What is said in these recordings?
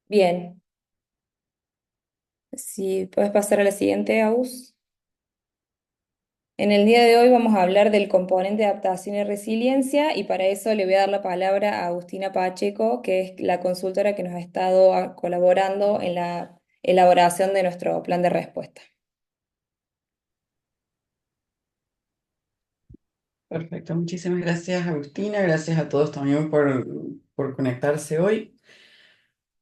Bien, si puedes pasar a la siguiente, Aus. En el día de hoy vamos a hablar del componente de adaptación y resiliencia y para eso le voy a dar la palabra a Agustina Pacheco, que es la consultora que nos ha estado colaborando en la elaboración de nuestro plan de respuesta. Perfecto, muchísimas gracias Agustina, gracias a todos también por conectarse hoy.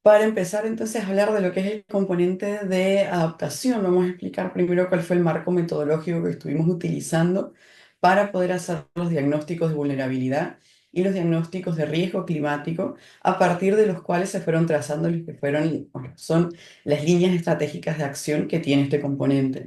Para empezar entonces a hablar de lo que es el componente de adaptación, vamos a explicar primero cuál fue el marco metodológico que estuvimos utilizando para poder hacer los diagnósticos de vulnerabilidad y los diagnósticos de riesgo climático, a partir de los cuales se fueron trazando los que fueron, o son las líneas estratégicas de acción que tiene este componente.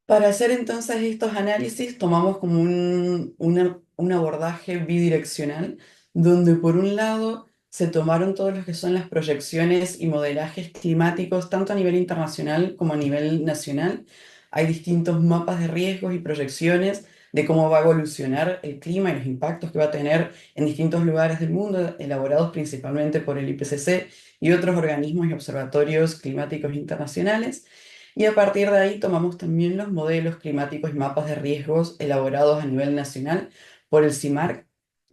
Para hacer entonces estos análisis tomamos como un abordaje bidireccional, donde por un lado se tomaron todos los que son las proyecciones y modelajes climáticos, tanto a nivel internacional como a nivel nacional. Hay distintos mapas de riesgos y proyecciones de cómo va a evolucionar el clima y los impactos que va a tener en distintos lugares del mundo, elaborados principalmente por el IPCC y otros organismos y observatorios climáticos internacionales. Y a partir de ahí tomamos también los modelos climáticos y mapas de riesgos elaborados a nivel nacional por el CIMARC.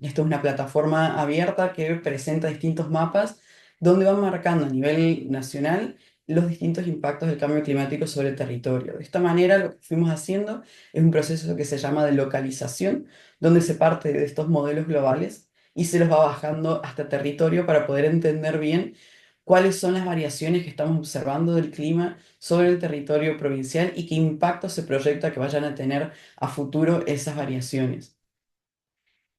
Esto es una plataforma abierta que presenta distintos mapas donde van marcando a nivel nacional los distintos impactos del cambio climático sobre el territorio. De esta manera, lo que fuimos haciendo es un proceso que se llama de localización, donde se parte de estos modelos globales y se los va bajando hasta territorio para poder entender bien cuáles son las variaciones que estamos observando del clima sobre el territorio provincial y qué impacto se proyecta que vayan a tener a futuro esas variaciones.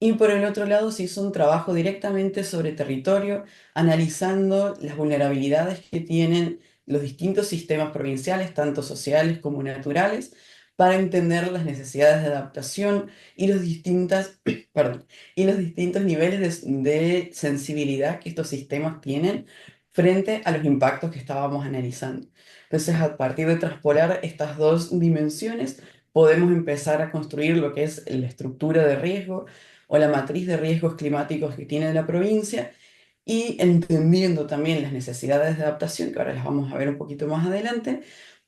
Y por el otro lado, se hizo un trabajo directamente sobre territorio, analizando las vulnerabilidades que tienen los distintos sistemas provinciales, tanto sociales como naturales, para entender las necesidades de adaptación y perdón, y los distintos niveles de sensibilidad que estos sistemas tienen frente a los impactos que estábamos analizando. Entonces, a partir de traspolar estas dos dimensiones, podemos empezar a construir lo que es la estructura de riesgo o la matriz de riesgos climáticos que tiene la provincia y entendiendo también las necesidades de adaptación, que ahora las vamos a ver un poquito más adelante,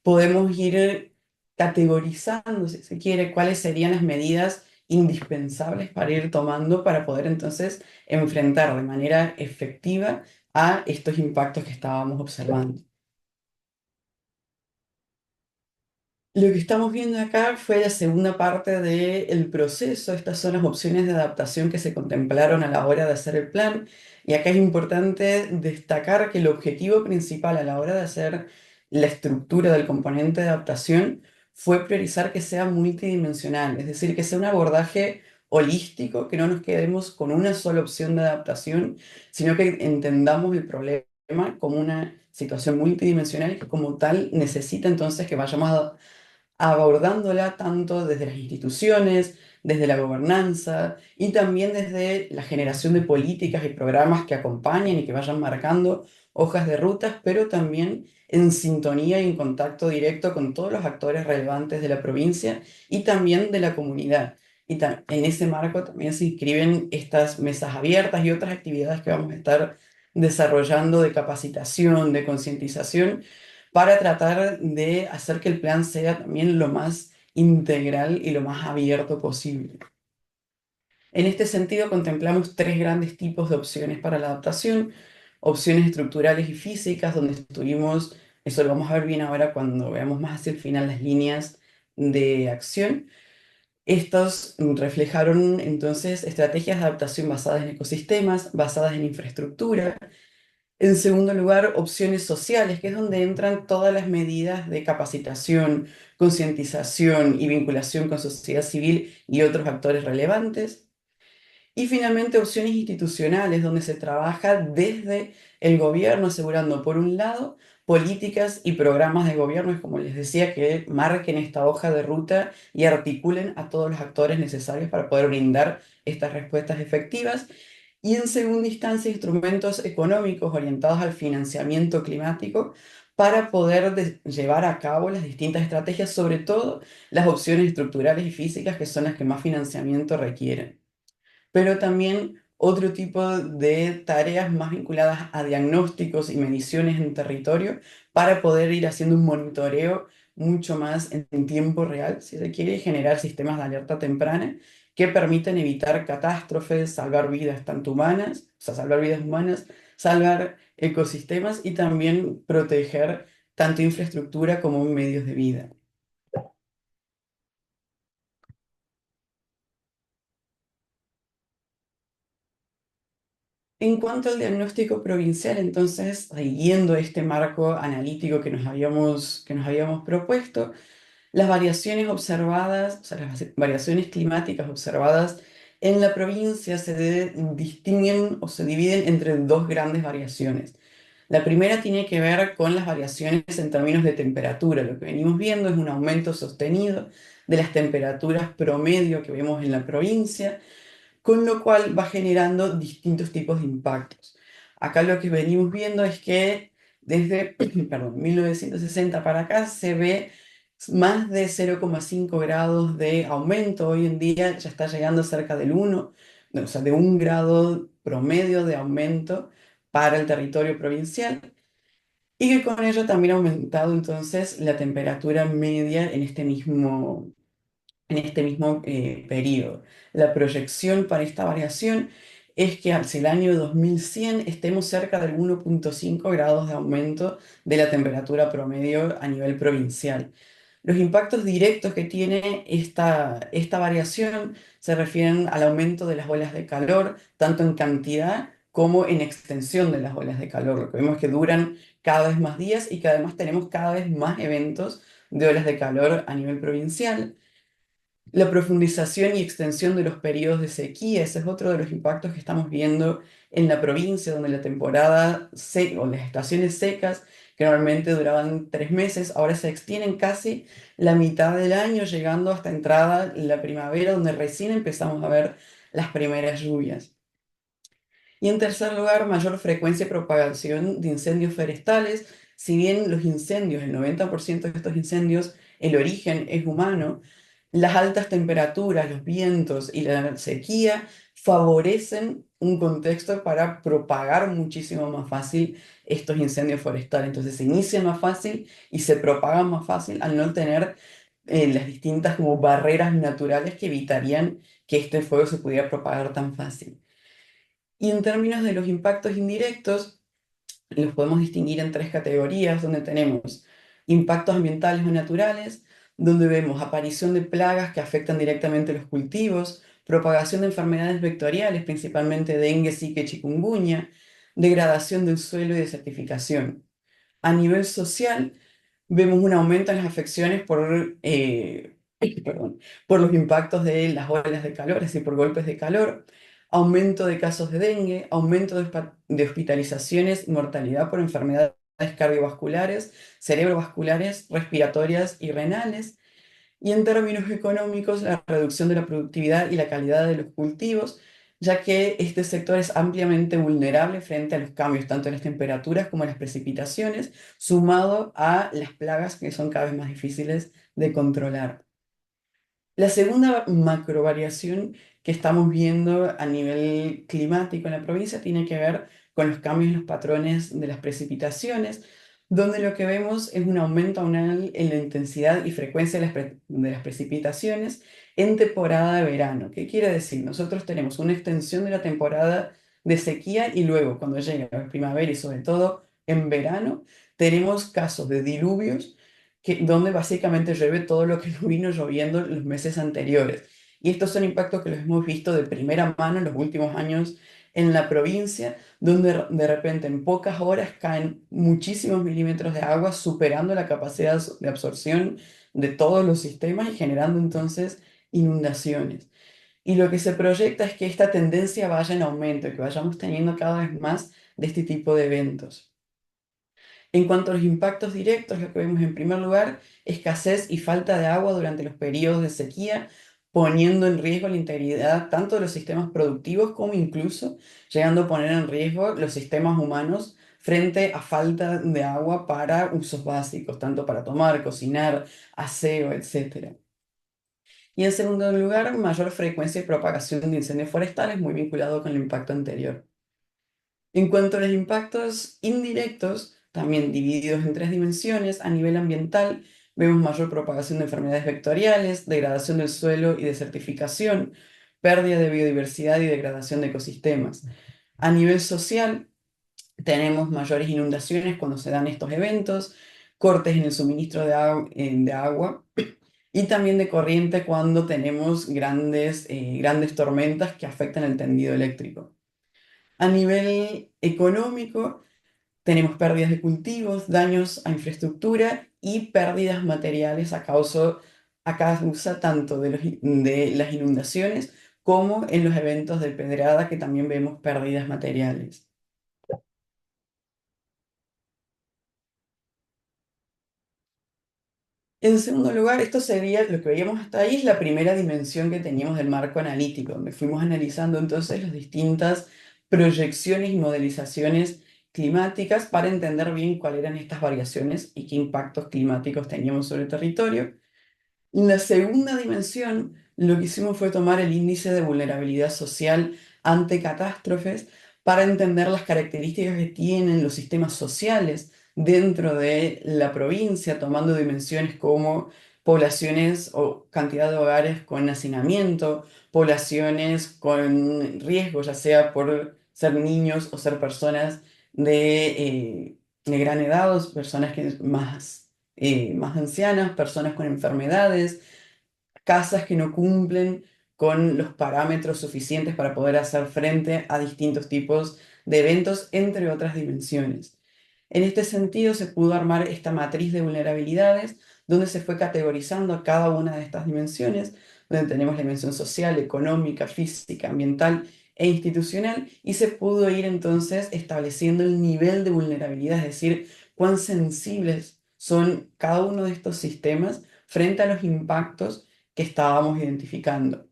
podemos ir categorizando, si se quiere, cuáles serían las medidas indispensables para ir tomando para poder entonces enfrentar de manera efectiva a estos impactos que estábamos observando. Lo que estamos viendo acá fue la segunda parte del proceso. Estas son las opciones de adaptación que se contemplaron a la hora de hacer el plan. Y acá es importante destacar que el objetivo principal a la hora de hacer la estructura del componente de adaptación fue priorizar que sea multidimensional, es decir, que sea un abordaje holístico, que no nos quedemos con una sola opción de adaptación, sino que entendamos el problema como una situación multidimensional y que como tal necesita entonces que vayamos abordándola tanto desde las instituciones, desde la gobernanza y también desde la generación de políticas y programas que acompañen y que vayan marcando hojas de rutas, pero también en sintonía y en contacto directo con todos los actores relevantes de la provincia y también de la comunidad. En ese marco también se inscriben estas mesas abiertas y otras actividades que vamos a estar desarrollando de capacitación, de concientización para tratar de hacer que el plan sea también lo más integral y lo más abierto posible. En este sentido, contemplamos tres grandes tipos de opciones para la adaptación: opciones estructurales y físicas, donde estuvimos, eso lo vamos a ver bien ahora cuando veamos más hacia el final las líneas de acción. Estos reflejaron entonces estrategias de adaptación basadas en ecosistemas, basadas en infraestructura. En segundo lugar, opciones sociales, que es donde entran todas las medidas de capacitación, concientización y vinculación con sociedad civil y otros actores relevantes. Y finalmente, opciones institucionales, donde se trabaja desde el gobierno, asegurando, por un lado, políticas y programas de gobierno, como les decía, que marquen esta hoja de ruta y articulen a todos los actores necesarios para poder brindar estas respuestas efectivas. Y en segunda instancia, instrumentos económicos orientados al financiamiento climático para poder llevar a cabo las distintas estrategias, sobre todo las opciones estructurales y físicas, que son las que más financiamiento requieren, pero también otro tipo de tareas más vinculadas a diagnósticos y mediciones en territorio para poder ir haciendo un monitoreo mucho más en tiempo real, si se quiere, y generar sistemas de alerta temprana que permiten evitar catástrofes, salvar vidas tanto humanas, o sea, salvar vidas humanas, salvar ecosistemas y también proteger tanto infraestructura como medios de vida. En cuanto al diagnóstico provincial, entonces, siguiendo este marco analítico que nos habíamos propuesto, las variaciones observadas, o sea, las variaciones climáticas observadas en la provincia distinguen o se dividen entre dos grandes variaciones. La primera tiene que ver con las variaciones en términos de temperatura. Lo que venimos viendo es un aumento sostenido de las temperaturas promedio que vemos en la provincia, con lo cual va generando distintos tipos de impactos. Acá lo que venimos viendo es que desde perdón, 1960 para acá se ve más de 0,5 grados de aumento. Hoy en día ya está llegando cerca del 1, no, o sea, de 1 grado promedio de aumento para el territorio provincial. Y que con ello también ha aumentado entonces la temperatura media en este mismo periodo. La proyección para esta variación es que hacia el año 2100 estemos cerca del 1,5 grados de aumento de la temperatura promedio a nivel provincial. Los impactos directos que tiene esta variación se refieren al aumento de las olas de calor, tanto en cantidad como en extensión de las olas de calor. Lo que vemos es que duran cada vez más días y que además tenemos cada vez más eventos de olas de calor a nivel provincial. La profundización y extensión de los periodos de sequía, ese es otro de los impactos que estamos viendo en la provincia, donde la temporada o las estaciones secas, que normalmente duraban 3 meses, ahora se extienden casi la mitad del año, llegando hasta entrada la primavera, donde recién empezamos a ver las primeras lluvias. Y en tercer lugar, mayor frecuencia y propagación de incendios forestales. Si bien los incendios, el 90% de estos incendios, el origen es humano, las altas temperaturas, los vientos y la sequía favorecen un contexto para propagar muchísimo más fácil estos incendios forestales. Entonces se inician más fácil y se propagan más fácil al no tener las distintas como barreras naturales que evitarían que este fuego se pudiera propagar tan fácil. Y en términos de los impactos indirectos, los podemos distinguir en tres categorías, donde tenemos impactos ambientales o naturales, donde vemos aparición de plagas que afectan directamente los cultivos, propagación de enfermedades vectoriales, principalmente dengue, zika, chikungunya, degradación del suelo y desertificación. A nivel social, vemos un aumento en las afecciones perdón, por los impactos de las olas de calor, es decir, por golpes de calor, aumento de casos de dengue, aumento de hospitalizaciones y mortalidad por enfermedades cardiovasculares, cerebrovasculares, respiratorias y renales. Y en términos económicos, la reducción de la productividad y la calidad de los cultivos, ya que este sector es ampliamente vulnerable frente a los cambios tanto en las temperaturas como en las precipitaciones, sumado a las plagas que son cada vez más difíciles de controlar. La segunda macrovariación que estamos viendo a nivel climático en la provincia tiene que ver con los cambios en los patrones de las precipitaciones, donde lo que vemos es un aumento anual en la intensidad y frecuencia de las precipitaciones en temporada de verano. ¿Qué quiere decir? Nosotros tenemos una extensión de la temporada de sequía y luego cuando llega la primavera y sobre todo en verano, tenemos casos de diluvios donde básicamente llueve todo lo que no vino lloviendo los meses anteriores. Y estos son impactos que los hemos visto de primera mano en los últimos años en la provincia, donde de repente en pocas horas caen muchísimos milímetros de agua, superando la capacidad de absorción de todos los sistemas y generando entonces inundaciones. Y lo que se proyecta es que esta tendencia vaya en aumento y que vayamos teniendo cada vez más de este tipo de eventos. En cuanto a los impactos directos, lo que vemos en primer lugar, escasez y falta de agua durante los periodos de sequía, poniendo en riesgo la integridad tanto de los sistemas productivos como incluso llegando a poner en riesgo los sistemas humanos frente a falta de agua para usos básicos, tanto para tomar, cocinar, aseo, etc. Y en segundo lugar, mayor frecuencia y propagación de incendios forestales, muy vinculado con el impacto anterior. En cuanto a los impactos indirectos, también divididos en tres dimensiones, a nivel ambiental vemos mayor propagación de enfermedades vectoriales, degradación del suelo y desertificación, pérdida de biodiversidad y degradación de ecosistemas. A nivel social, tenemos mayores inundaciones cuando se dan estos eventos, cortes en el suministro de agua y también de corriente cuando tenemos grandes tormentas que afectan el tendido eléctrico. A nivel económico, tenemos pérdidas de cultivos, daños a infraestructura y pérdidas materiales a causa tanto de las inundaciones como en los eventos de pedrada, que también vemos pérdidas materiales. En segundo lugar, esto sería lo que veíamos hasta ahí, es la primera dimensión que teníamos del marco analítico, donde fuimos analizando entonces las distintas proyecciones y modelizaciones climáticas para entender bien cuáles eran estas variaciones y qué impactos climáticos teníamos sobre el territorio. En la segunda dimensión, lo que hicimos fue tomar el índice de vulnerabilidad social ante catástrofes para entender las características que tienen los sistemas sociales dentro de la provincia, tomando dimensiones como poblaciones o cantidad de hogares con hacinamiento, poblaciones con riesgo, ya sea por ser niños o ser personas de gran edad, o personas más ancianas, personas con enfermedades, casas que no cumplen con los parámetros suficientes para poder hacer frente a distintos tipos de eventos, entre otras dimensiones. En este sentido, se pudo armar esta matriz de vulnerabilidades, donde se fue categorizando cada una de estas dimensiones, donde tenemos la dimensión social, económica, física, ambiental e institucional, y se pudo ir entonces estableciendo el nivel de vulnerabilidad, es decir, cuán sensibles son cada uno de estos sistemas frente a los impactos que estábamos identificando,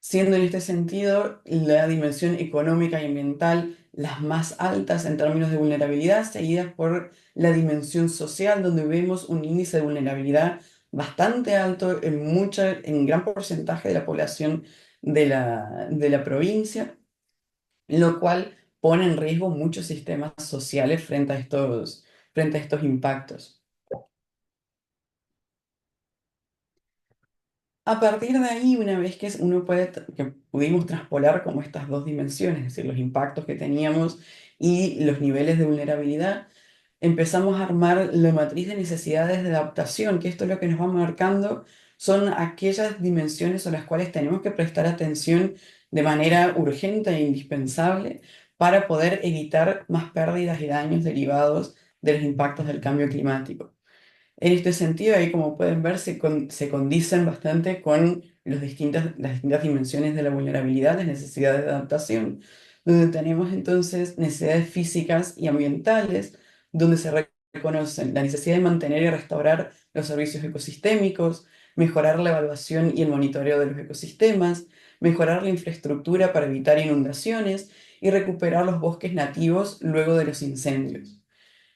siendo en este sentido la dimensión económica y ambiental las más altas en términos de vulnerabilidad, seguidas por la dimensión social, donde vemos un índice de vulnerabilidad bastante alto en gran porcentaje de la población de la provincia, lo cual pone en riesgo muchos sistemas sociales frente a estos impactos. A partir de ahí, una vez que pudimos traspolar como estas dos dimensiones, es decir, los impactos que teníamos y los niveles de vulnerabilidad, empezamos a armar la matriz de necesidades de adaptación, que esto es lo que nos va marcando, son aquellas dimensiones a las cuales tenemos que prestar atención de manera urgente e indispensable para poder evitar más pérdidas y daños derivados de los impactos del cambio climático. En este sentido, ahí como pueden ver, se condicen bastante con las distintas dimensiones de la vulnerabilidad, las necesidades de adaptación, donde tenemos entonces necesidades físicas y ambientales, donde reconocen la necesidad de mantener y restaurar los servicios ecosistémicos, mejorar la evaluación y el monitoreo de los ecosistemas, mejorar la infraestructura para evitar inundaciones y recuperar los bosques nativos luego de los incendios.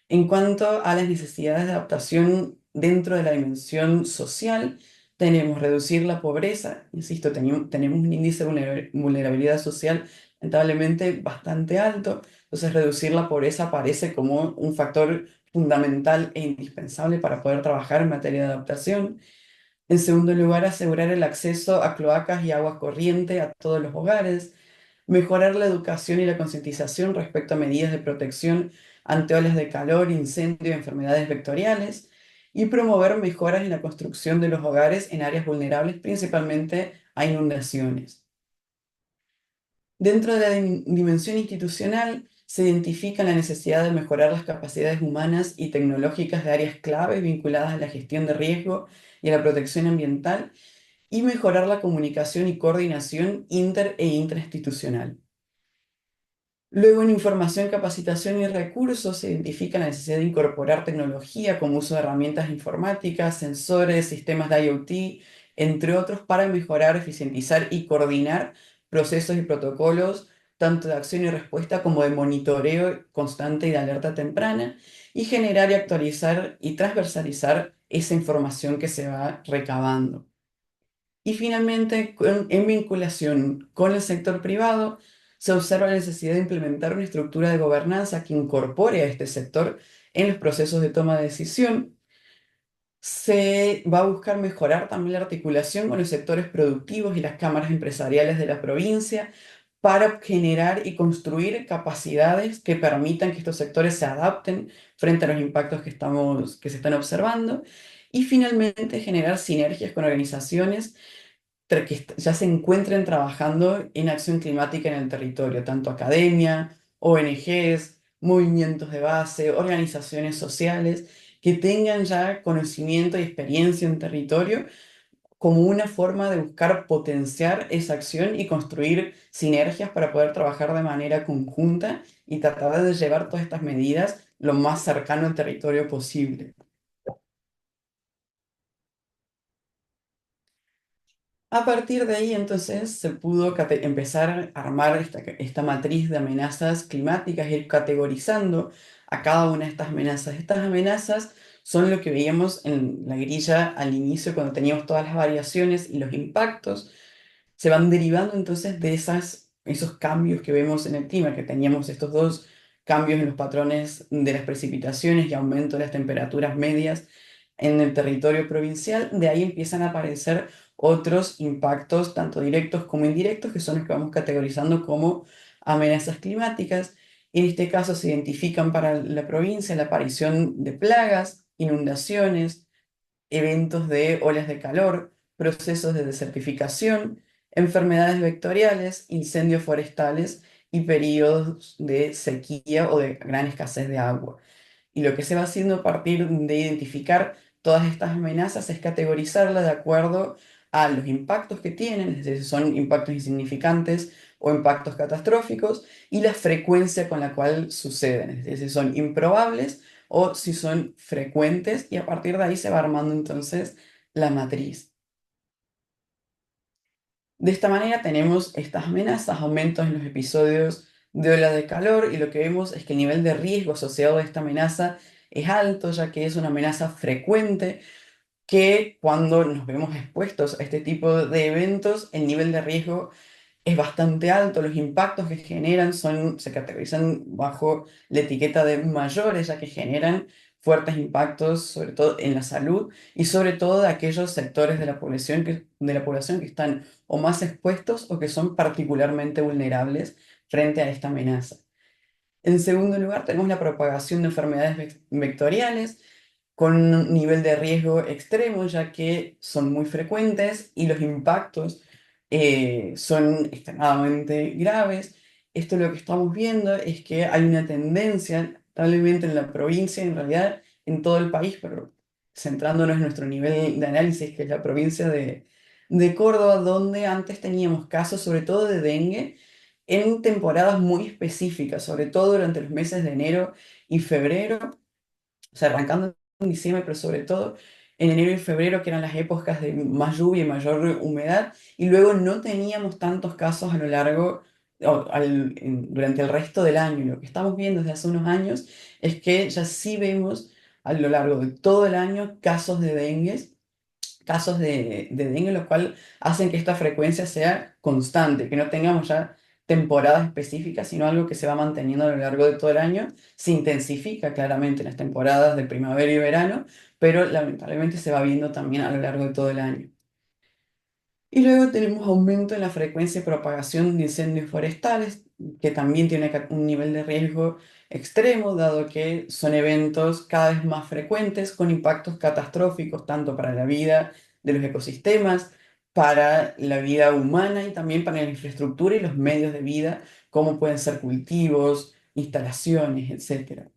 En cuanto a las necesidades de adaptación dentro de la dimensión social, tenemos reducir la pobreza, insisto, tenemos un índice de vulnerabilidad social lamentablemente bastante alto, entonces reducir la pobreza aparece como un factor fundamental e indispensable para poder trabajar en materia de adaptación. En segundo lugar, asegurar el acceso a cloacas y agua corriente a todos los hogares, mejorar la educación y la concientización respecto a medidas de protección ante olas de calor, incendio y enfermedades vectoriales, y promover mejoras en la construcción de los hogares en áreas vulnerables, principalmente a inundaciones. Dentro de la dimensión institucional, se identifica la necesidad de mejorar las capacidades humanas y tecnológicas de áreas clave vinculadas a la gestión de riesgo y a la protección ambiental, y mejorar la comunicación y coordinación inter e intrainstitucional. Luego, en información, capacitación y recursos, se identifica la necesidad de incorporar tecnología como uso de herramientas informáticas, sensores, sistemas de IoT, entre otros, para mejorar, eficientizar y coordinar procesos y protocolos, tanto de acción y respuesta como de monitoreo constante y de alerta temprana, y generar y actualizar y transversalizar esa información que se va recabando. Y finalmente, en vinculación con el sector privado, se observa la necesidad de implementar una estructura de gobernanza que incorpore a este sector en los procesos de toma de decisión. Se va a buscar mejorar también la articulación con los sectores productivos y las cámaras empresariales de la provincia para generar y construir capacidades que permitan que estos sectores se adapten frente a los impactos que se están observando. Y finalmente generar sinergias con organizaciones que ya se encuentren trabajando en acción climática en el territorio, tanto academia, ONGs, movimientos de base, organizaciones sociales, que tengan ya conocimiento y experiencia en territorio como una forma de buscar potenciar esa acción y construir sinergias para poder trabajar de manera conjunta y tratar de llevar todas estas medidas lo más cercano al territorio posible. A partir de ahí, entonces, se pudo empezar a armar esta matriz de amenazas climáticas y ir categorizando a cada una de estas amenazas. Estas amenazas son lo que veíamos en la grilla al inicio, cuando teníamos todas las variaciones y los impactos. Se van derivando entonces de esos cambios que vemos en el clima, que teníamos estos dos cambios en los patrones de las precipitaciones y aumento de las temperaturas medias en el territorio provincial. De ahí empiezan a aparecer otros impactos, tanto directos como indirectos, que son los que vamos categorizando como amenazas climáticas. En este caso se identifican para la provincia la aparición de plagas, inundaciones, eventos de olas de calor, procesos de desertificación, enfermedades vectoriales, incendios forestales y periodos de sequía o de gran escasez de agua. Y lo que se va haciendo a partir de identificar todas estas amenazas es categorizarlas de acuerdo a los impactos que tienen, es decir, si son impactos insignificantes o impactos catastróficos, y la frecuencia con la cual suceden, es decir, si son improbables o si son frecuentes, y a partir de ahí se va armando entonces la matriz. De esta manera tenemos estas amenazas, aumentos en los episodios de ola de calor, y lo que vemos es que el nivel de riesgo asociado a esta amenaza es alto, ya que es una amenaza frecuente, que cuando nos vemos expuestos a este tipo de eventos, el nivel de riesgo es bastante alto. Los impactos que generan se categorizan bajo la etiqueta de mayores, ya que generan fuertes impactos, sobre todo en la salud y sobre todo de aquellos sectores de la población que están o más expuestos o que son particularmente vulnerables frente a esta amenaza. En segundo lugar, tenemos la propagación de enfermedades vectoriales con un nivel de riesgo extremo, ya que son muy frecuentes y los impactos son extremadamente graves. Esto lo que estamos viendo es que hay una tendencia, lamentablemente en la provincia, en realidad en todo el país, pero centrándonos en nuestro nivel de análisis, que es la provincia de Córdoba, donde antes teníamos casos sobre todo de dengue en temporadas muy específicas, sobre todo durante los meses de enero y febrero, o sea, arrancando en diciembre, pero sobre todo en enero y febrero, que eran las épocas de más lluvia y mayor humedad, y luego no teníamos tantos casos a lo largo, durante el resto del año. Lo que estamos viendo desde hace unos años es que ya sí vemos a lo largo de todo el año casos de dengue, lo cual hacen que esta frecuencia sea constante, que no tengamos ya temporadas específicas, sino algo que se va manteniendo a lo largo de todo el año. Se intensifica claramente en las temporadas de primavera y verano, pero lamentablemente se va viendo también a lo largo de todo el año. Y luego tenemos aumento en la frecuencia y propagación de incendios forestales, que también tiene un nivel de riesgo extremo, dado que son eventos cada vez más frecuentes con impactos catastróficos tanto para la vida de los ecosistemas, para la vida humana y también para la infraestructura y los medios de vida, como pueden ser cultivos, instalaciones, etcétera.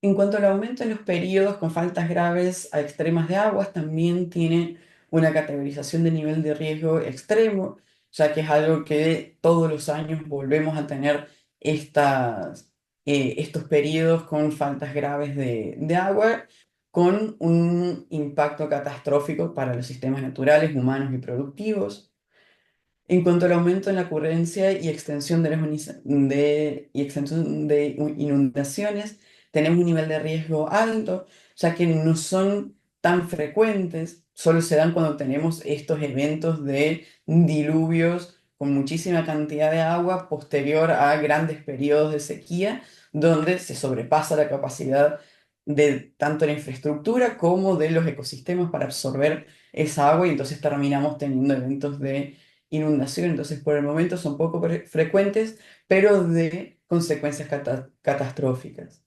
En cuanto al aumento en los periodos con faltas graves a extremas de aguas, también tiene una categorización de nivel de riesgo extremo, ya que es algo que todos los años volvemos a tener estos periodos con faltas graves de agua, con un impacto catastrófico para los sistemas naturales, humanos y productivos. En cuanto al aumento en la ocurrencia y extensión de inundaciones, tenemos un nivel de riesgo alto, ya que no son tan frecuentes, solo se dan cuando tenemos estos eventos de diluvios con muchísima cantidad de agua posterior a grandes periodos de sequía, donde se sobrepasa la capacidad de tanto la infraestructura como de los ecosistemas para absorber esa agua y entonces terminamos teniendo eventos de inundación. Entonces, por el momento son poco frecuentes, pero de consecuencias catastróficas.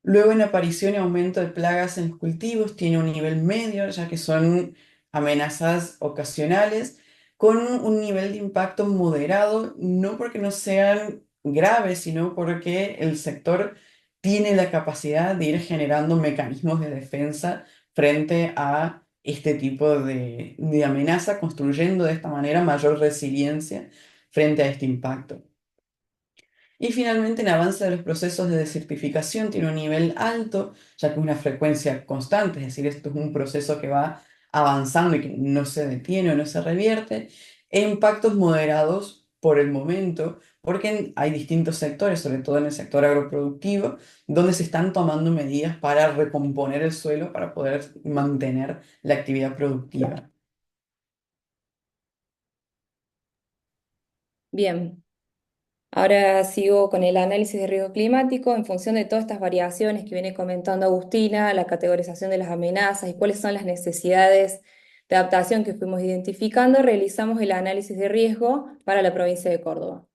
Luego, en aparición y aumento de plagas en los cultivos, tiene un nivel medio, ya que son amenazas ocasionales, con un nivel de impacto moderado, no porque no sean graves, sino porque el sector tiene la capacidad de ir generando mecanismos de defensa frente a este tipo de amenaza, construyendo de esta manera mayor resiliencia frente a este impacto. Y finalmente, el avance de los procesos de desertificación tiene un nivel alto, ya que es una frecuencia constante, es decir, esto es un proceso que va avanzando y que no se detiene o no se revierte, e impactos moderados por el momento, porque hay distintos sectores, sobre todo en el sector agroproductivo, donde se están tomando medidas para recomponer el suelo para poder mantener la actividad productiva. Bien. Ahora sigo con el análisis de riesgo climático en función de todas estas variaciones que viene comentando Agustina, la categorización de las amenazas y cuáles son las necesidades de adaptación que fuimos identificando, realizamos el análisis de riesgo para la provincia de Córdoba.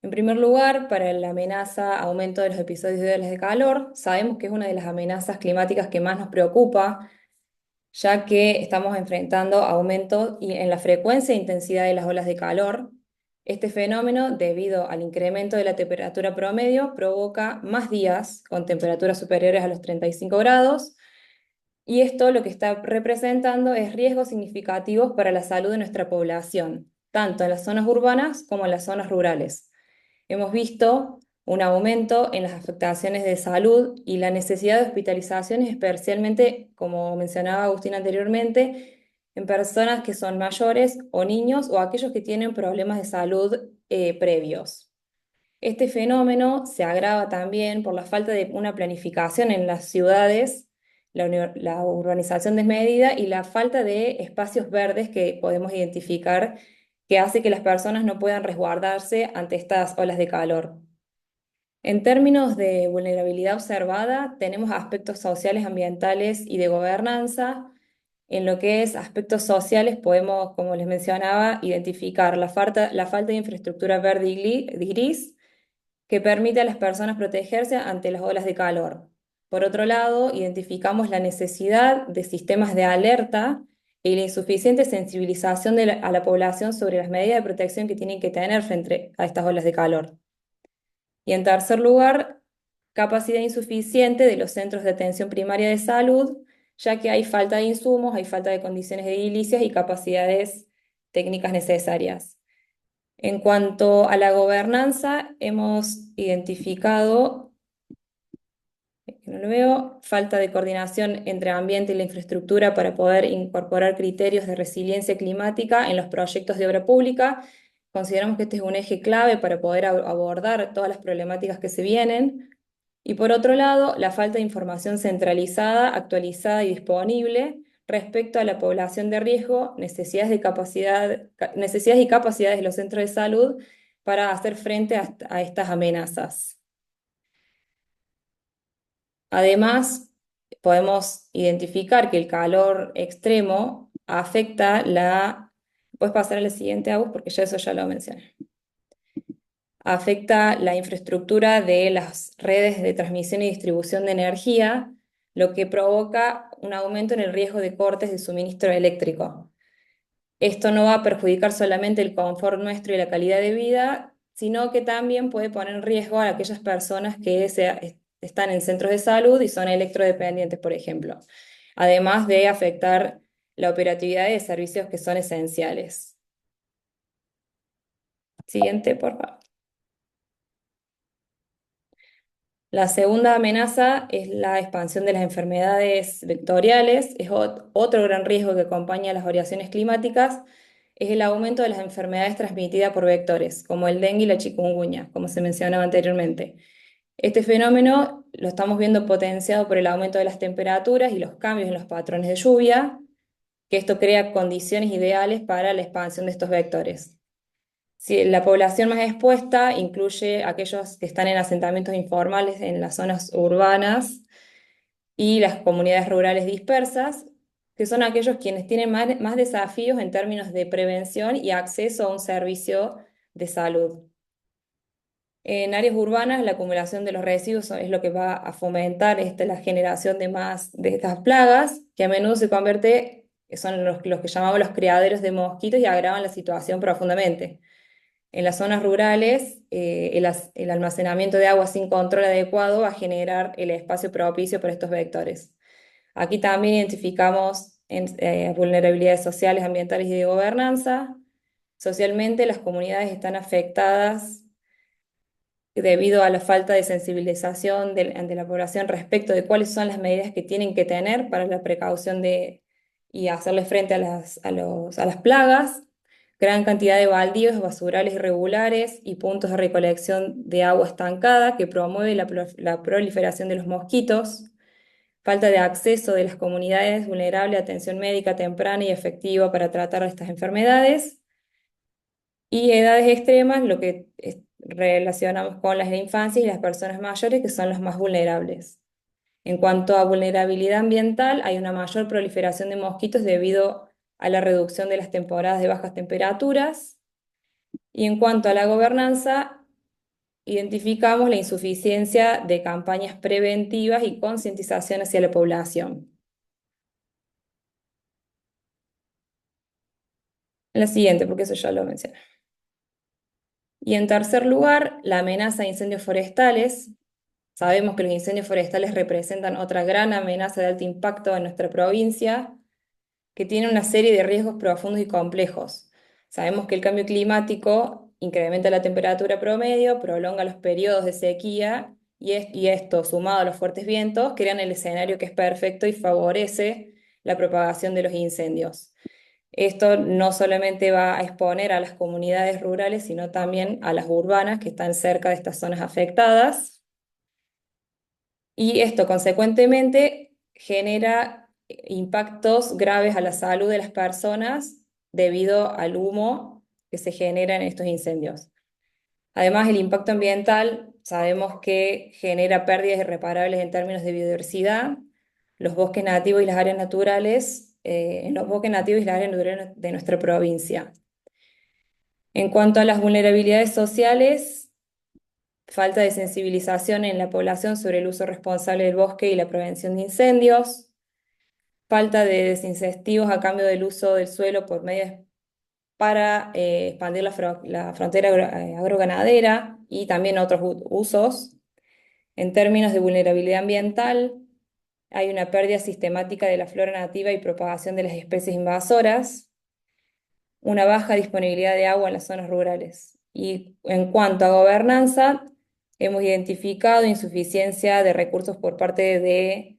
En primer lugar, para la amenaza aumento de los episodios de olas de calor, sabemos que es una de las amenazas climáticas que más nos preocupa, ya que estamos enfrentando aumento en la frecuencia e intensidad de las olas de calor. Este fenómeno, debido al incremento de la temperatura promedio, provoca más días con temperaturas superiores a los 35 grados, y esto lo que está representando es riesgos significativos para la salud de nuestra población, tanto en las zonas urbanas como en las zonas rurales. Hemos visto un aumento en las afectaciones de salud y la necesidad de hospitalizaciones, especialmente, como mencionaba Agustín anteriormente, en personas que son mayores o niños o aquellos que tienen problemas de salud previos. Este fenómeno se agrava también por la falta de una planificación en las ciudades, la urbanización desmedida y la falta de espacios verdes que podemos identificar que hace que las personas no puedan resguardarse ante estas olas de calor. En términos de vulnerabilidad observada, tenemos aspectos sociales, ambientales y de gobernanza. En lo que es aspectos sociales, podemos, como les mencionaba, identificar la falta de infraestructura verde y gris que permite a las personas protegerse ante las olas de calor. Por otro lado, identificamos la necesidad de sistemas de alerta y la insuficiente sensibilización a la población sobre las medidas de protección que tienen que tener frente a estas olas de calor. Y en tercer lugar, capacidad insuficiente de los centros de atención primaria de salud, ya que hay falta de insumos, hay falta de condiciones edilicias y capacidades técnicas necesarias. En cuanto a la gobernanza, hemos identificado, que no lo veo, falta de coordinación entre ambiente y la infraestructura para poder incorporar criterios de resiliencia climática en los proyectos de obra pública. Consideramos que este es un eje clave para poder abordar todas las problemáticas que se vienen. Y por otro lado, la falta de información centralizada, actualizada y disponible respecto a la población de riesgo, necesidades y capacidades de los centros de salud para hacer frente a estas amenazas. Además, podemos identificar que el calor extremo afecta la... Puedes pasar a la siguiente, Agus, porque ya eso ya lo mencioné. Afecta la infraestructura de las redes de transmisión y distribución de energía, lo que provoca un aumento en el riesgo de cortes de suministro eléctrico. Esto no va a perjudicar solamente el confort nuestro y la calidad de vida, sino que también puede poner en riesgo a aquellas personas que están en centros de salud y son electrodependientes, por ejemplo, además de afectar la operatividad de servicios que son esenciales. Siguiente, por favor. La segunda amenaza es la expansión de las enfermedades vectoriales. Es otro gran riesgo que acompaña las variaciones climáticas, es el aumento de las enfermedades transmitidas por vectores, como el dengue y la chikungunya, como se mencionaba anteriormente. Este fenómeno lo estamos viendo potenciado por el aumento de las temperaturas y los cambios en los patrones de lluvia, que esto crea condiciones ideales para la expansión de estos vectores. Si la población más expuesta incluye aquellos que están en asentamientos informales en las zonas urbanas y las comunidades rurales dispersas, que son aquellos quienes tienen más desafíos en términos de prevención y acceso a un servicio de salud. En áreas urbanas, la acumulación de los residuos es lo que va a fomentar la generación de más de estas plagas, que a menudo se convierte, son los que llamamos los criaderos de mosquitos y agravan la situación profundamente. En las zonas rurales, el almacenamiento de agua sin control adecuado va a generar el espacio propicio para estos vectores. Aquí también identificamos vulnerabilidades sociales, ambientales y de gobernanza. Socialmente, las comunidades están afectadas debido a la falta de sensibilización ante la población respecto de cuáles son las medidas que tienen que tener para la precaución y hacerle frente a las plagas, gran cantidad de baldíos, basurales irregulares y puntos de recolección de agua estancada que promueve la proliferación de los mosquitos, falta de acceso de las comunidades vulnerables a atención médica temprana y efectiva para tratar estas enfermedades, y edades extremas, lo que relacionamos con las infancias y las personas mayores, que son los más vulnerables. En cuanto a vulnerabilidad ambiental, hay una mayor proliferación de mosquitos debido a la reducción de las temporadas de bajas temperaturas. Y en cuanto a la gobernanza, identificamos la insuficiencia de campañas preventivas y concientización hacia la población. En la siguiente, porque eso ya lo mencioné. Y en tercer lugar, la amenaza de incendios forestales. Sabemos que los incendios forestales representan otra gran amenaza de alto impacto en nuestra provincia, que tiene una serie de riesgos profundos y complejos. Sabemos que el cambio climático incrementa la temperatura promedio, prolonga los periodos de sequía y esto, sumado a los fuertes vientos, crean el escenario que es perfecto y favorece la propagación de los incendios. Esto no solamente va a exponer a las comunidades rurales, sino también a las urbanas que están cerca de estas zonas afectadas. Y esto, consecuentemente, genera impactos graves a la salud de las personas debido al humo que se genera en estos incendios. Además, el impacto ambiental sabemos que genera pérdidas irreparables en términos de biodiversidad, los bosques nativos y las áreas naturales, en los bosques nativos y las áreas naturales de nuestra provincia. En cuanto a las vulnerabilidades sociales, falta de sensibilización en la población sobre el uso responsable del bosque y la prevención de incendios, falta de desincentivos a cambio del uso del suelo por medios para expandir la frontera agroganadera y también otros usos. En términos de vulnerabilidad ambiental, hay una pérdida sistemática de la flora nativa y propagación de las especies invasoras, una baja disponibilidad de agua en las zonas rurales. Y en cuanto a gobernanza, hemos identificado insuficiencia de recursos por parte de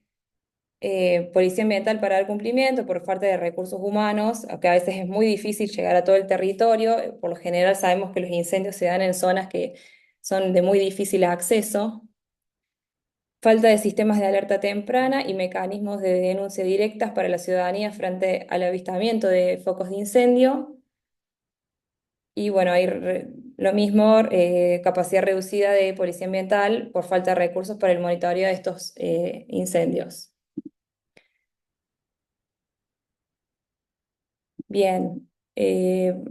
Policía Ambiental para dar cumplimiento, por falta de recursos humanos, que a veces es muy difícil llegar a todo el territorio. Por lo general sabemos que los incendios se dan en zonas que son de muy difícil acceso. Falta de sistemas de alerta temprana y mecanismos de denuncia directas para la ciudadanía frente al avistamiento de focos de incendio. Y bueno, hay lo mismo, capacidad reducida de policía ambiental por falta de recursos para el monitoreo de estos incendios. Bien,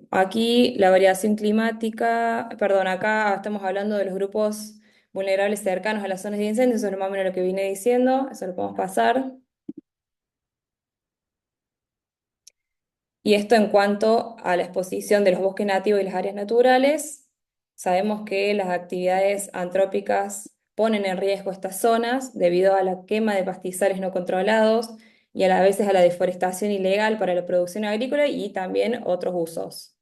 aquí la variación climática, perdón, acá estamos hablando de los grupos vulnerables cercanos a las zonas de incendio, eso es más o menos lo que vine diciendo, eso lo podemos pasar. Y esto en cuanto a la exposición de los bosques nativos y las áreas naturales, sabemos que las actividades antrópicas ponen en riesgo estas zonas debido a la quema de pastizales no controlados y a la veces a la deforestación ilegal para la producción agrícola y también otros usos.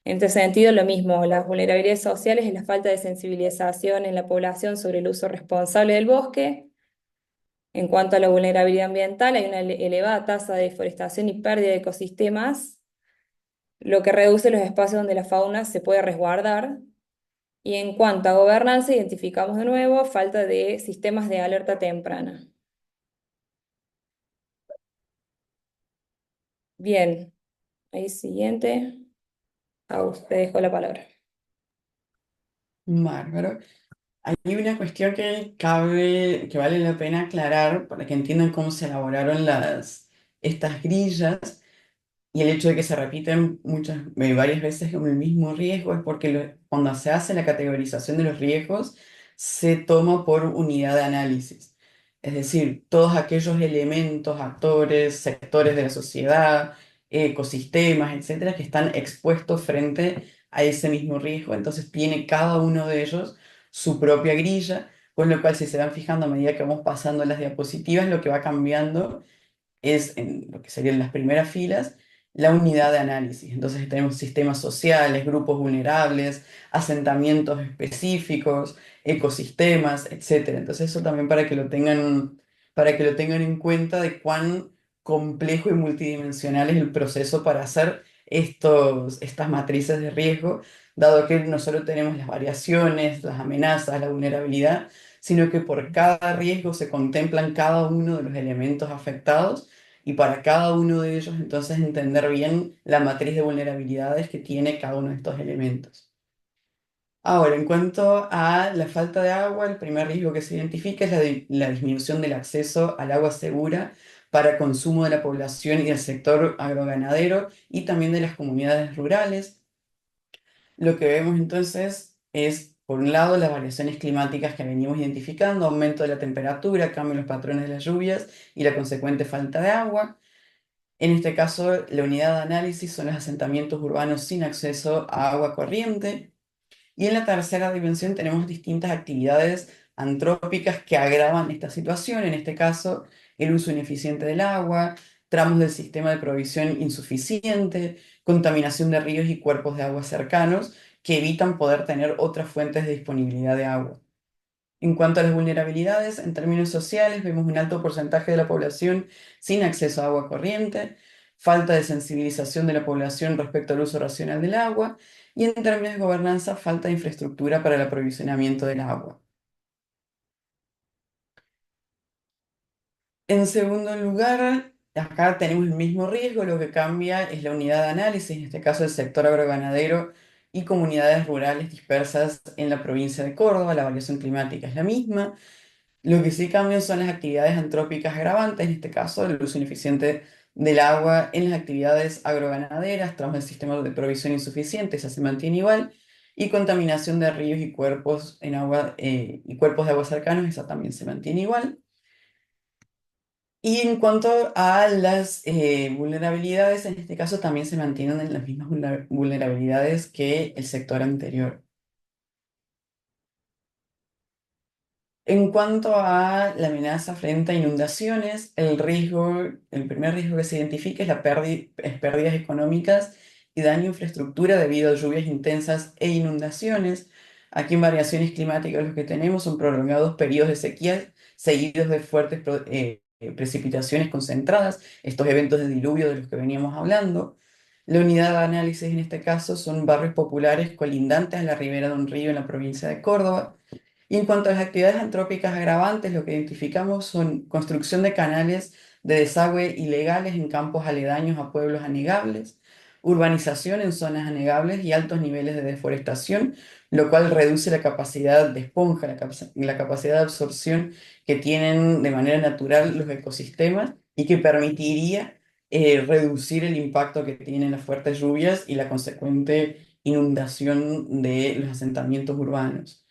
En este sentido, lo mismo, las vulnerabilidades sociales y la falta de sensibilización en la población sobre el uso responsable del bosque. En cuanto a la vulnerabilidad ambiental, hay una elevada tasa de deforestación y pérdida de ecosistemas, lo que reduce los espacios donde la fauna se puede resguardar. Y en cuanto a gobernanza, identificamos de nuevo falta de sistemas de alerta temprana. Bien, ahí siguiente. A usted dejo la palabra. Bárbaro. Hay una cuestión que cabe, que vale la pena aclarar para que entiendan cómo se elaboraron estas grillas. Y el hecho de que se repiten varias veces con el mismo riesgo es porque cuando se hace la categorización de los riesgos, se toma por unidad de análisis. Es decir, todos aquellos elementos, actores, sectores de la sociedad, ecosistemas, etcétera, que están expuestos frente a ese mismo riesgo. Entonces tiene cada uno de ellos su propia grilla, con lo cual si se van fijando a medida que vamos pasando las diapositivas, lo que va cambiando es, en lo que serían las primeras filas, la unidad de análisis. Entonces tenemos sistemas sociales, grupos vulnerables, asentamientos específicos, ecosistemas, etcétera. Entonces eso también para que lo tengan en cuenta de cuán complejo y multidimensional es el proceso para hacer estas matrices de riesgo, dado que no solo tenemos las variaciones, las amenazas, la vulnerabilidad, sino que por cada riesgo se contemplan cada uno de los elementos afectados y para cada uno de ellos entonces entender bien la matriz de vulnerabilidades que tiene cada uno de estos elementos. Ahora, en cuanto a la falta de agua, el primer riesgo que se identifica es la disminución del acceso al agua segura para consumo de la población y del sector agroganadero y también de las comunidades rurales. Lo que vemos entonces es, por un lado, las variaciones climáticas que venimos identificando, aumento de la temperatura, cambio en los patrones de las lluvias y la consecuente falta de agua. En este caso, la unidad de análisis son los asentamientos urbanos sin acceso a agua corriente. Y en la tercera dimensión tenemos distintas actividades antrópicas que agravan esta situación. En este caso, el uso ineficiente del agua, tramos del sistema de provisión insuficiente, contaminación de ríos y cuerpos de agua cercanos que evitan poder tener otras fuentes de disponibilidad de agua. En cuanto a las vulnerabilidades, en términos sociales, vemos un alto porcentaje de la población sin acceso a agua corriente, falta de sensibilización de la población respecto al uso racional del agua y en términos de gobernanza, falta de infraestructura para el aprovisionamiento del agua. En segundo lugar, acá tenemos el mismo riesgo, lo que cambia es la unidad de análisis, en este caso el sector agroganadero y comunidades rurales dispersas en la provincia de Córdoba, la variación climática es la misma. Lo que sí cambian son las actividades antrópicas agravantes, en este caso el uso ineficiente del agua en las actividades agroganaderas, tras el sistema de provisión insuficiente, esa se mantiene igual, y contaminación de ríos y cuerpos en agua y cuerpos de agua cercanos, esa también se mantiene igual. Y en cuanto a las vulnerabilidades, en este caso también se mantienen en las mismas vulnerabilidades que el sector anterior. En cuanto a la amenaza frente a inundaciones, el primer riesgo que se identifica es pérdidas económicas y daño a infraestructura debido a lluvias intensas e inundaciones. Aquí en variaciones climáticas lo que tenemos son prolongados periodos de sequía seguidos de fuertes precipitaciones concentradas, estos eventos de diluvio de los que veníamos hablando. La unidad de análisis en este caso son barrios populares colindantes a la ribera de un río en la provincia de Córdoba. Y en cuanto a las actividades antrópicas agravantes, lo que identificamos son construcción de canales de desagüe ilegales en campos aledaños a pueblos anegables, urbanización en zonas anegables y altos niveles de deforestación, lo cual reduce la capacidad de esponja, la capacidad de absorción que tienen de manera natural los ecosistemas y que permitiría reducir el impacto que tienen las fuertes lluvias y la consecuente inundación de los asentamientos urbanos.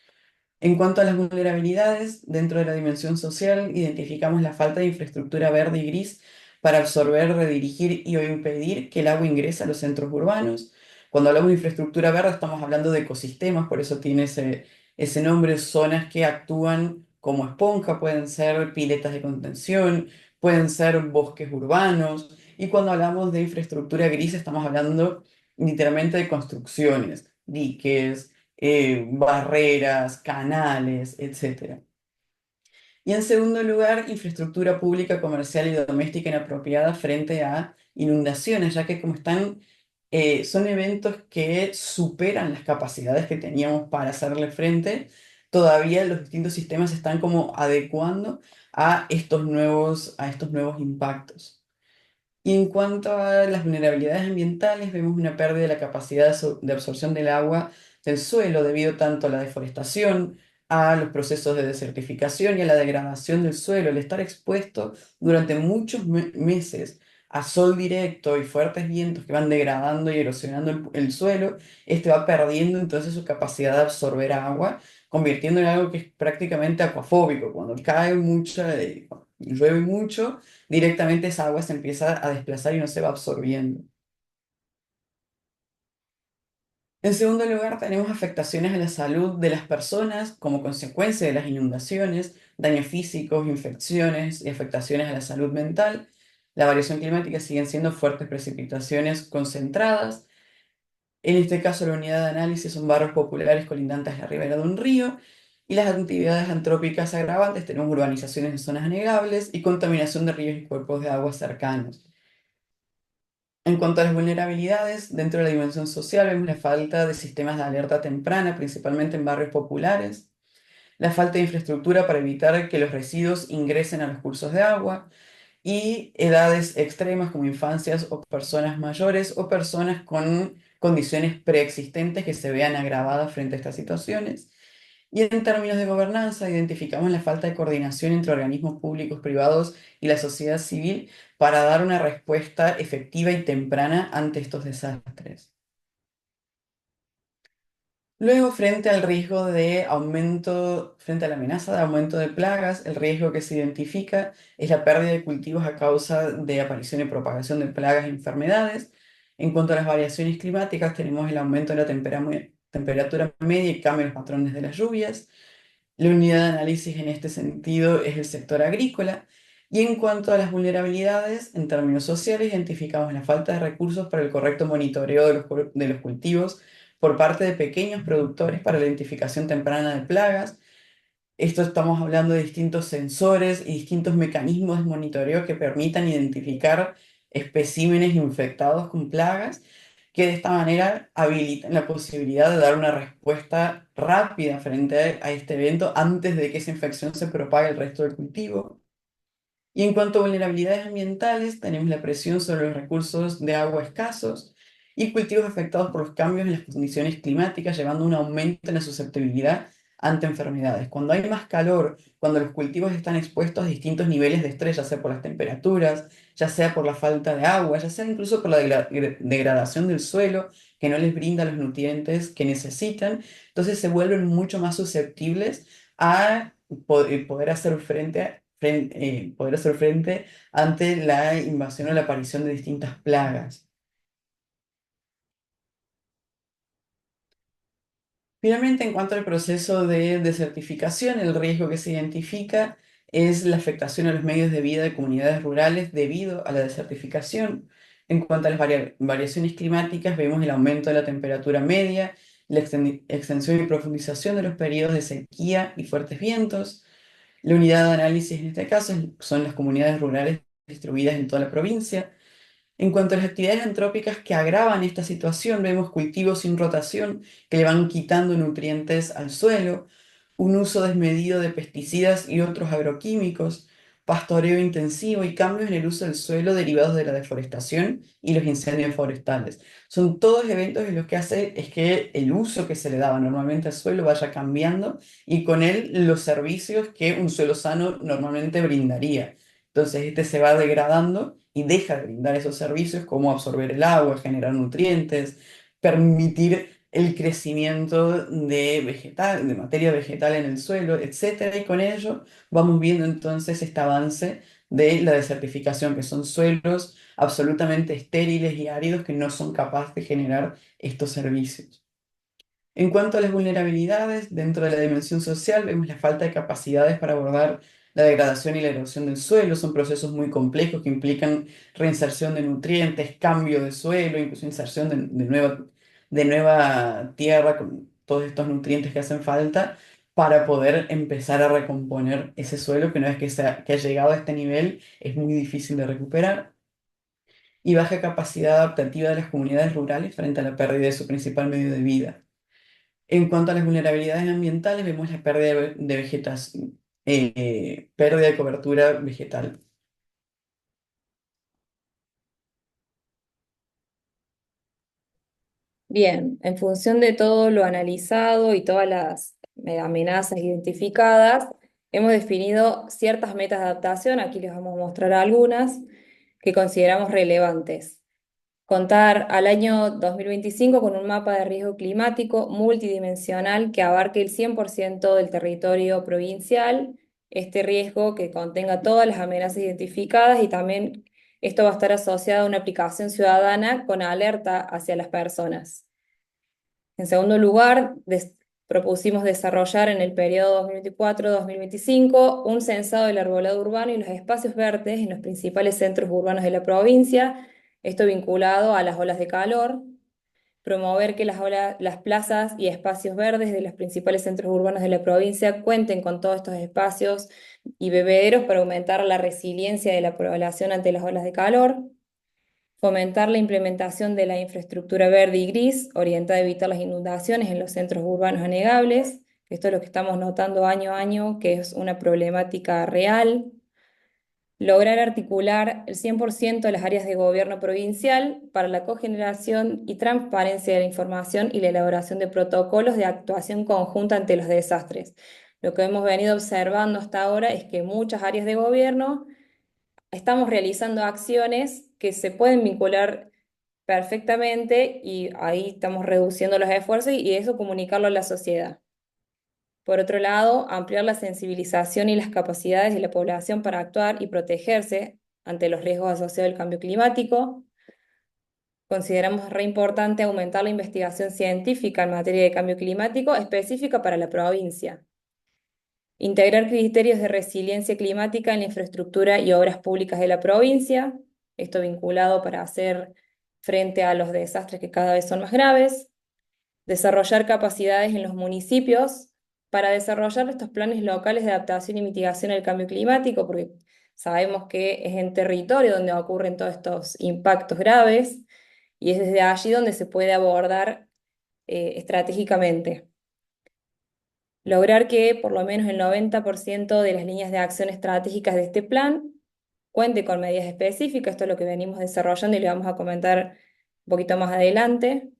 En cuanto a las vulnerabilidades, dentro de la dimensión social, identificamos la falta de infraestructura verde y gris para absorber, redirigir y o impedir que el agua ingrese a los centros urbanos. Cuando hablamos de infraestructura verde, estamos hablando de ecosistemas, por eso tiene ese nombre, zonas que actúan como esponja, pueden ser piletas de contención, pueden ser bosques urbanos. Y cuando hablamos de infraestructura gris, estamos hablando literalmente de construcciones, diques, barreras, canales, etcétera. Y en segundo lugar, infraestructura pública, comercial y doméstica inapropiada frente a inundaciones, ya que como están son eventos que superan las capacidades que teníamos para hacerle frente. Todavía los distintos sistemas se están como adecuando a estos nuevos impactos. Y en cuanto a las vulnerabilidades ambientales, vemos una pérdida de la capacidad de absorción del agua del suelo debido tanto a la deforestación, a los procesos de desertificación y a la degradación del suelo. El estar expuesto durante muchos meses a sol directo y fuertes vientos que van degradando y erosionando el suelo, este va perdiendo entonces su capacidad de absorber agua, convirtiendo en algo que es prácticamente acuafóbico. Cuando cae mucha, llueve mucho, directamente esa agua se empieza a desplazar y no se va absorbiendo. En segundo lugar, tenemos afectaciones a la salud de las personas como consecuencia de las inundaciones, daños físicos, infecciones y afectaciones a la salud mental. La variación climática siguen siendo fuertes precipitaciones concentradas. En este caso, la unidad de análisis son barrios populares colindantes a la ribera de un río. Y las actividades antrópicas agravantes, tenemos urbanizaciones en zonas anegables y contaminación de ríos y cuerpos de agua cercanos. En cuanto a las vulnerabilidades, dentro de la dimensión social vemos la falta de sistemas de alerta temprana, principalmente en barrios populares, la falta de infraestructura para evitar que los residuos ingresen a los cursos de agua y edades extremas como infancias o personas mayores o personas con condiciones preexistentes que se vean agravadas frente a estas situaciones. Y en términos de gobernanza, identificamos la falta de coordinación entre organismos públicos, privados y la sociedad civil para dar una respuesta efectiva y temprana ante estos desastres. Luego, frente al riesgo de aumento, frente a la amenaza de aumento de plagas, el riesgo que se identifica es la pérdida de cultivos a causa de aparición y propagación de plagas y enfermedades. En cuanto a las variaciones climáticas, tenemos el aumento de la temperatura media y cambio en los patrones de las lluvias. La unidad de análisis en este sentido es el sector agrícola. Y en cuanto a las vulnerabilidades, en términos sociales, identificamos la falta de recursos para el correcto monitoreo de los cultivos por parte de pequeños productores para la identificación temprana de plagas. Esto estamos hablando de distintos sensores y distintos mecanismos de monitoreo que permitan identificar especímenes infectados con plagas, que de esta manera habilitan la posibilidad de dar una respuesta rápida frente a este evento antes de que esa infección se propague al resto del cultivo. Y en cuanto a vulnerabilidades ambientales, tenemos la presión sobre los recursos de agua escasos y cultivos afectados por los cambios en las condiciones climáticas, llevando a un aumento en la susceptibilidad ante enfermedades. Cuando hay más calor, cuando los cultivos están expuestos a distintos niveles de estrés, ya sea por las temperaturas, ya sea por la falta de agua, ya sea incluso por la degradación del suelo, que no les brinda los nutrientes que necesitan, entonces se vuelven mucho más susceptibles a poder hacer poder hacer frente ante la invasión o la aparición de distintas plagas. Finalmente, en cuanto al proceso de desertificación, el riesgo que se identifica es la afectación a los medios de vida de comunidades rurales debido a la desertificación. En cuanto a las variaciones climáticas, vemos el aumento de la temperatura media, la extensión y profundización de los periodos de sequía y fuertes vientos. La unidad de análisis en este caso son las comunidades rurales distribuidas en toda la provincia. En cuanto a las actividades antrópicas que agravan esta situación, vemos cultivos sin rotación que le van quitando nutrientes al suelo, un uso desmedido de pesticidas y otros agroquímicos, pastoreo intensivo y cambios en el uso del suelo derivados de la deforestación y los incendios forestales. Son todos eventos en los que hace es que el uso que se le daba normalmente al suelo vaya cambiando y con él los servicios que un suelo sano normalmente brindaría. Entonces, este se va degradando y deja de brindar esos servicios como absorber el agua, generar nutrientes, permitir el crecimiento de materia vegetal en el suelo, etcétera. Y con ello vamos viendo entonces este avance de la desertificación, que son suelos absolutamente estériles y áridos que no son capaces de generar estos servicios. En cuanto a las vulnerabilidades, dentro de la dimensión social vemos la falta de capacidades para abordar la degradación y la erosión del suelo. Son procesos muy complejos que implican reinserción de nutrientes, cambio de suelo, incluso inserción de nueva tierra con todos estos nutrientes que hacen falta para poder empezar a recomponer ese suelo que una vez que ha llegado a este nivel es muy difícil de recuperar. y baja capacidad adaptativa de las comunidades rurales frente a la pérdida de su principal medio de vida. En cuanto a las vulnerabilidades ambientales, vemos la pérdida de vegetación, pérdida de cobertura vegetal. Bien, en función de todo lo analizado y todas las amenazas identificadas, hemos definido ciertas metas de adaptación, aquí les vamos a mostrar algunas que consideramos relevantes. Contar al año 2025 con un mapa de riesgo climático multidimensional que abarque el 100% del territorio provincial, este riesgo que contenga todas las amenazas identificadas y también esto va a estar asociado a una aplicación ciudadana con alerta hacia las personas. En segundo lugar, propusimos desarrollar en el periodo 2024-2025 un censado del arbolado urbano y los espacios verdes en los principales centros urbanos de la provincia, esto vinculado a las olas de calor, promover que las plazas y espacios verdes de los principales centros urbanos de la provincia cuenten con todos estos espacios y bebederos para aumentar la resiliencia de la población ante las olas de calor, fomentar la implementación de la infraestructura verde y gris, orientada a evitar las inundaciones en los centros urbanos anegables. Esto es lo que estamos notando año a año, que es una problemática real. Lograr articular el 100% de las áreas de gobierno provincial para la cogeneración y transparencia de la información y la elaboración de protocolos de actuación conjunta ante los desastres. Lo que hemos venido observando hasta ahora es que muchas áreas de gobierno estamos realizando acciones que se pueden vincular perfectamente y ahí estamos reduciendo los esfuerzos y eso comunicarlo a la sociedad. Por otro lado, ampliar la sensibilización y las capacidades de la población para actuar y protegerse ante los riesgos asociados al cambio climático. Consideramos re importante aumentar la investigación científica en materia de cambio climático específica para la provincia. Integrar criterios de resiliencia climática en la infraestructura y obras públicas de la provincia, esto vinculado para hacer frente a los desastres que cada vez son más graves. Desarrollar capacidades en los municipios para desarrollar estos planes locales de adaptación y mitigación al cambio climático, porque sabemos que es en territorio donde ocurren todos estos impactos graves y es desde allí donde se puede abordar estratégicamente. Lograr que por lo menos el 90% de las líneas de acción estratégicas de este plan cuente con medidas específicas, esto es lo que venimos desarrollando y le vamos a comentar un poquito más adelante.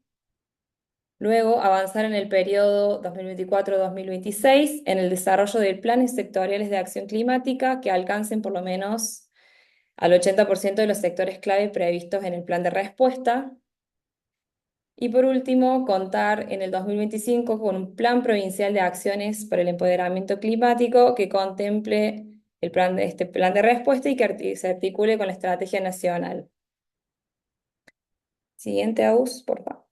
Luego, avanzar en el periodo 2024-2026 en el desarrollo de planes sectoriales de acción climática que alcancen por lo menos al 80% de los sectores clave previstos en el plan de respuesta. Y por último, contar en el 2025 con un plan provincial de acciones para el empoderamiento climático que contemple este plan de respuesta y que se articule con la estrategia nacional. Siguiente, Aus, por favor.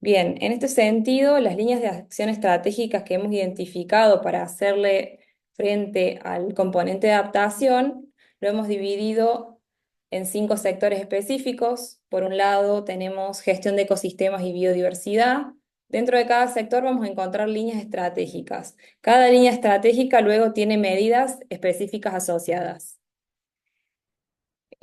Bien, en este sentido, las líneas de acción estratégicas que hemos identificado para hacerle frente al componente de adaptación, lo hemos dividido en 5 sectores específicos. Por un lado, tenemos gestión de ecosistemas y biodiversidad. Dentro de cada sector vamos a encontrar líneas estratégicas. Cada línea estratégica luego tiene medidas específicas asociadas.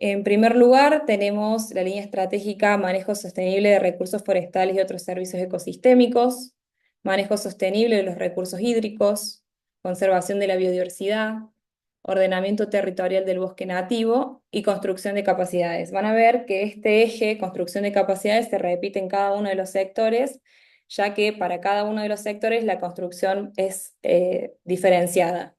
En primer lugar, tenemos la línea estratégica Manejo Sostenible de Recursos Forestales y otros servicios ecosistémicos, manejo sostenible de los recursos hídricos, conservación de la biodiversidad, ordenamiento territorial del bosque nativo y construcción de capacidades. Van a ver que este eje, construcción de capacidades, se repite en cada uno de los sectores, ya que para cada uno de los sectores la construcción es diferenciada.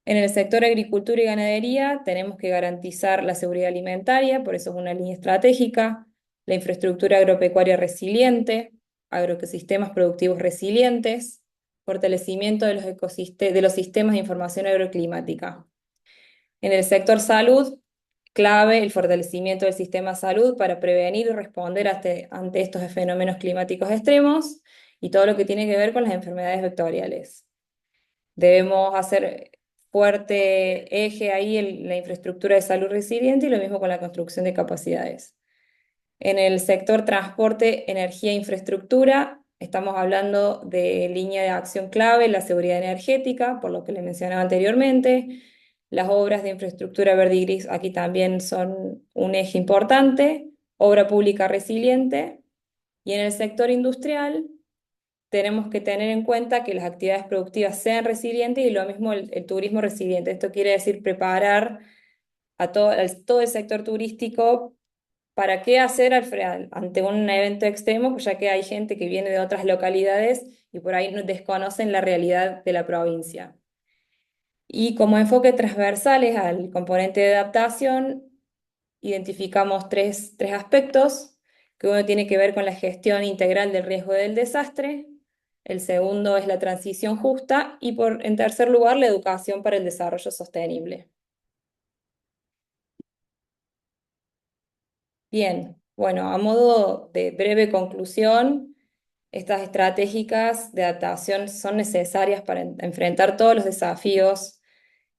En el sector agricultura y ganadería tenemos que garantizar la seguridad alimentaria, por eso es una línea estratégica, la infraestructura agropecuaria resiliente, agroecosistemas productivos resilientes, fortalecimiento de de los sistemas de información agroclimática. En el sector salud, clave el fortalecimiento del sistema de salud para prevenir y responder ante estos fenómenos climáticos extremos y todo lo que tiene que ver con las enfermedades vectoriales. Debemos hacer fuerte eje ahí en la infraestructura de salud resiliente y lo mismo con la construcción de capacidades. En el sector transporte, energía e infraestructura, estamos hablando de línea de acción clave, la seguridad energética, por lo que le mencionaba anteriormente, Las obras de infraestructura verde y gris aquí también son un eje importante, obra pública resiliente. Y en el sector industrial tenemos que tener en cuenta que las actividades productivas sean resilientes y lo mismo el turismo resiliente. Esto quiere decir preparar a todo el sector turístico para qué hacer ante un evento extremo, pues ya que hay gente que viene de otras localidades y por ahí no desconocen la realidad de la provincia. Y como enfoque transversales al componente de adaptación, identificamos tres aspectos, que uno tiene que ver con la gestión integral del riesgo del desastre, el segundo es la transición justa y en tercer lugar la educación para el desarrollo sostenible. Bien, bueno, a modo de breve conclusión, estas estratégicas de adaptación son necesarias para enfrentar todos los desafíos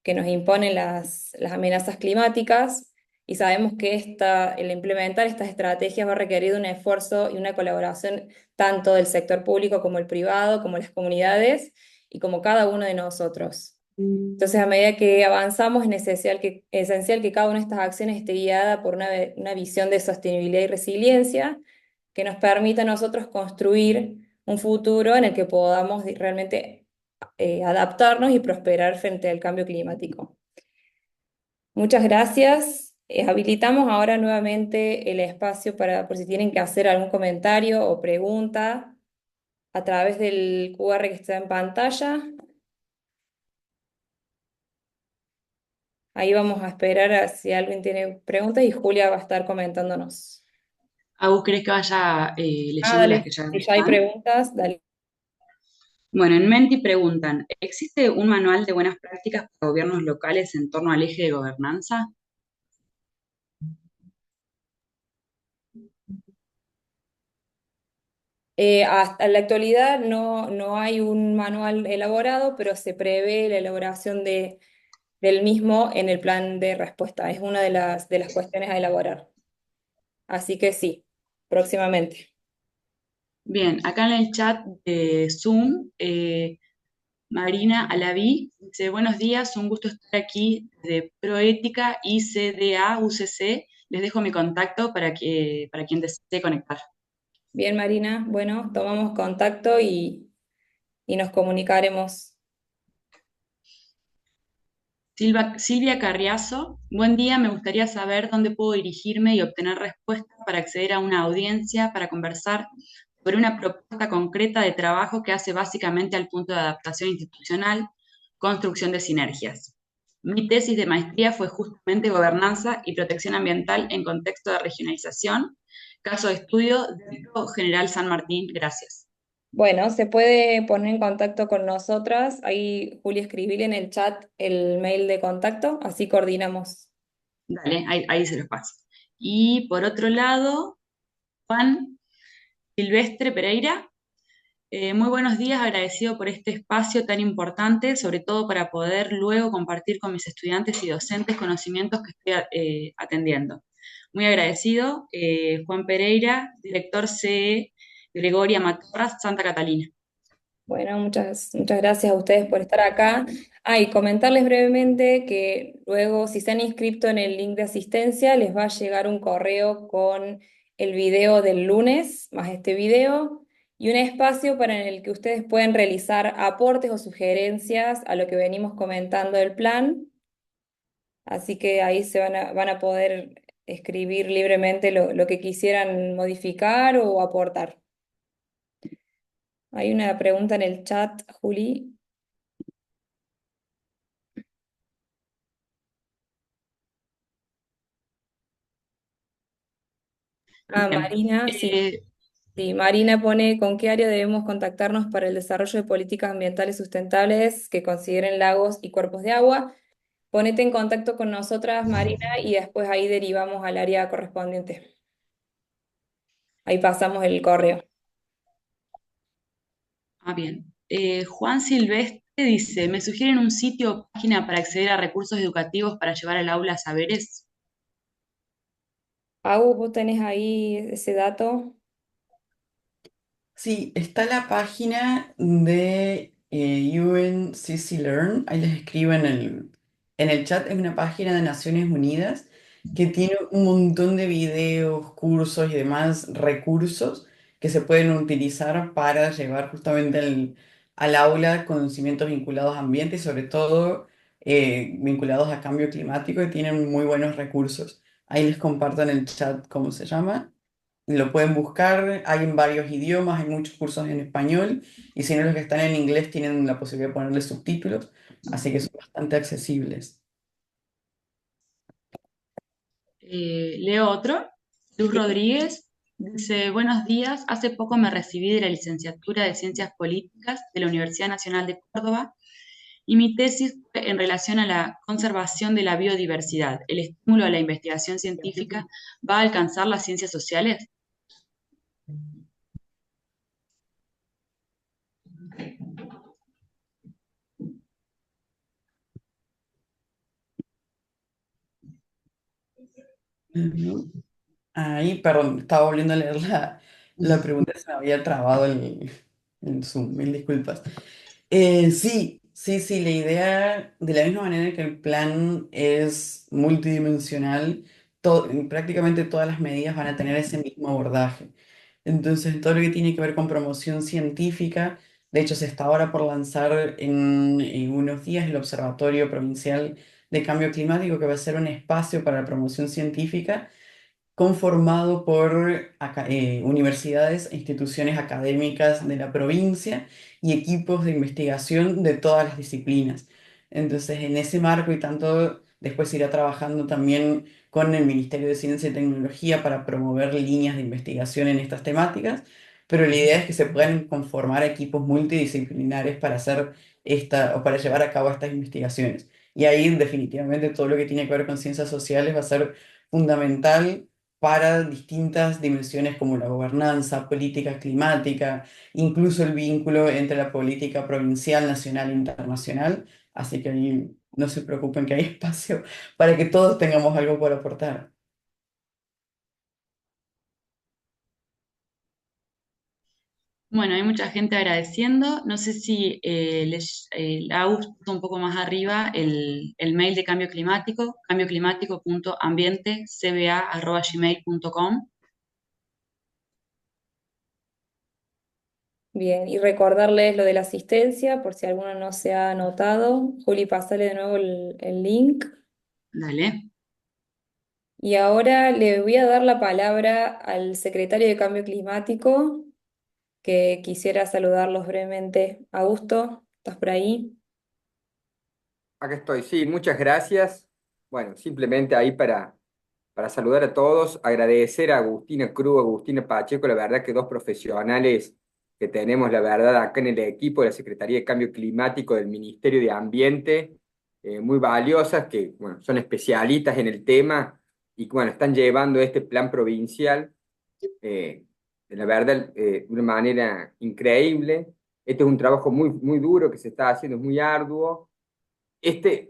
que nos imponen las amenazas climáticas y sabemos que el implementar estas estrategias va a requerir un esfuerzo y una colaboración tanto del sector público como el privado, como las comunidades y como cada uno de nosotros. Entonces, a medida que avanzamos, esencial que cada una de estas acciones esté guiada por una visión de sostenibilidad y resiliencia que nos permita a nosotros construir un futuro en el que podamos realmente adaptarnos y prosperar frente al cambio climático. Muchas gracias. Habilitamos ahora nuevamente el espacio para por si tienen que hacer algún comentario o pregunta a través del QR que está en pantalla. Ahí vamos a esperar a si alguien tiene preguntas y Julia va a estar comentándonos. Agus, ¿querés que vaya leyendo las que Dale, ya si ya hay están? preguntas, dale. Bueno, en Menti preguntan, ¿existe un manual de buenas prácticas para gobiernos locales en torno al eje de gobernanza? Hasta la actualidad no hay un manual elaborado, pero se prevé la elaboración del mismo en el plan de respuesta. Es una de las cuestiones a elaborar. Así que sí, próximamente. Bien, acá en el chat de Zoom, Marina Alaví dice, buenos días, un gusto estar aquí de Proética y CDA UCC. Les dejo mi contacto para quien desee conectar. Bien, Marina, bueno, tomamos contacto y nos comunicaremos. Silvia Carriazo, buen día, me gustaría saber dónde puedo dirigirme y obtener respuesta para acceder a una audiencia para conversar sobre una propuesta concreta de trabajo que hace básicamente al punto de adaptación institucional, construcción de sinergias. Mi tesis de maestría fue justamente gobernanza y protección ambiental en contexto de regionalización. Caso de estudio, Depto General San Martín, gracias. Bueno, se puede poner en contacto con nosotras. Ahí, Julia, escribile en el chat el mail de contacto, así coordinamos. Dale, ahí se los paso. Y por otro lado, Juan Silvestre Pereira, muy buenos días, agradecido por este espacio tan importante, sobre todo para poder luego compartir con mis estudiantes y docentes conocimientos que estoy atendiendo. Muy agradecido, Juan Pereira, director CE Gregoria Matorras, Santa Catalina. Bueno, muchas gracias a ustedes por estar acá. Y comentarles brevemente que luego, si se han inscrito en el link de asistencia, les va a llegar un correo con el video del lunes, más este video, y un espacio para en el que ustedes pueden realizar aportes o sugerencias a lo que venimos comentando del plan. Así que ahí van a poder escribir libremente lo que quisieran modificar o aportar. Hay una pregunta en el chat, Juli. Bien. Marina, sí. Sí, Marina pone con qué área debemos contactarnos para el desarrollo de políticas ambientales sustentables que consideren lagos y cuerpos de agua. Ponete en contacto con nosotras, Marina, y después ahí derivamos al área correspondiente. Ahí pasamos el correo. Bien. Juan Silvestre dice, ¿me sugieren un sitio o página para acceder a recursos educativos para llevar al aula saberes? Agus, ¿vos tenés ahí ese dato? Sí, está la página de UNCC Learn, ahí les escribo en En el chat es una página de Naciones Unidas que tiene un montón de videos, cursos y demás recursos que se pueden utilizar para llevar justamente al aula conocimientos vinculados a ambiente y sobre todo vinculados a cambio climático y tienen muy buenos recursos. Ahí les comparto en el chat cómo se llama. Lo pueden buscar, hay en varios idiomas, hay muchos cursos en español y si no los que están en inglés tienen la posibilidad de ponerle subtítulos, así que son bastante accesibles. Leo otro. Luz Rodríguez dice, buenos días, hace poco me recibí de la licenciatura de Ciencias Políticas de la Universidad Nacional de Córdoba y mi tesis fue en relación a la conservación de la biodiversidad. ¿El estímulo a la investigación científica va a alcanzar las ciencias sociales? Ujú. Ahí, perdón, estaba volviendo a leer la pregunta, se me había trabado el Zoom, mil disculpas. Sí, sí, sí, la idea, de la misma manera que el plan es multidimensional, prácticamente todas las medidas van a tener ese mismo abordaje. Entonces, todo lo que tiene que ver con promoción científica, de hecho, se está ahora por lanzar en unos días el Observatorio Provincial de Cambio Climático, que va a ser un espacio para la promoción científica conformado por universidades e instituciones académicas de la provincia y equipos de investigación de todas las disciplinas. Entonces, en ese marco y tanto, después irá trabajando también con el Ministerio de Ciencia y Tecnología para promover líneas de investigación en estas temáticas, pero la idea es que se puedan conformar equipos multidisciplinares para hacer esta o para llevar a cabo estas investigaciones. Y ahí definitivamente todo lo que tiene que ver con ciencias sociales va a ser fundamental para distintas dimensiones como la gobernanza, política climática, incluso el vínculo entre la política provincial, nacional e internacional. Así que ahí no se preocupen que hay espacio para que todos tengamos algo por aportar. Bueno, hay mucha gente agradeciendo. No sé si Lau puso un poco más arriba el mail de Cambio Climático, cambioclimático.ambientecba@gmail.com. Bien, y recordarles lo de la asistencia, por si alguno no se ha anotado. Juli, pásale de nuevo el link. Dale. Y ahora le voy a dar la palabra al secretario de Cambio Climático, que quisiera saludarlos brevemente. Augusto, ¿estás por ahí? Acá estoy, sí, muchas gracias. Bueno, simplemente ahí para saludar a todos, agradecer a Agustina Cruz, Agustina Pacheco, la verdad que dos profesionales que tenemos, la verdad, acá en el equipo de la Secretaría de Cambio Climático del Ministerio de Ambiente, muy valiosas, que bueno, son especialistas en el tema y bueno, están llevando este plan provincial, eh, la verdad, de una manera increíble. Este es un trabajo muy, muy duro que se está haciendo, es muy arduo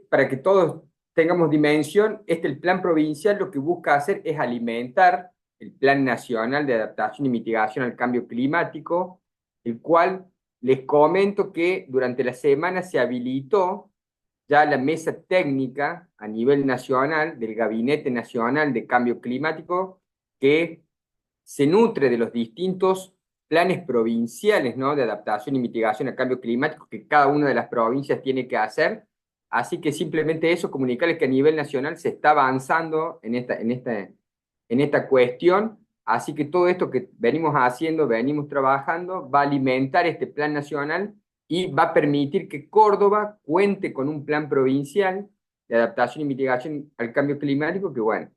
para que todos tengamos dimensión, el plan provincial lo que busca hacer es alimentar el Plan Nacional de Adaptación y Mitigación al Cambio Climático, el cual les comento que durante la semana se habilitó ya la mesa técnica a nivel nacional del Gabinete Nacional de Cambio Climático, que se nutre de los distintos planes provinciales, ¿no?, de adaptación y mitigación al cambio climático que cada una de las provincias tiene que hacer. Así que simplemente eso, comunicarles que a nivel nacional se está avanzando en esta cuestión. Así que todo esto que venimos haciendo, venimos trabajando, va a alimentar este plan nacional y va a permitir que Córdoba cuente con un plan provincial de adaptación y mitigación al cambio climático que, bueno,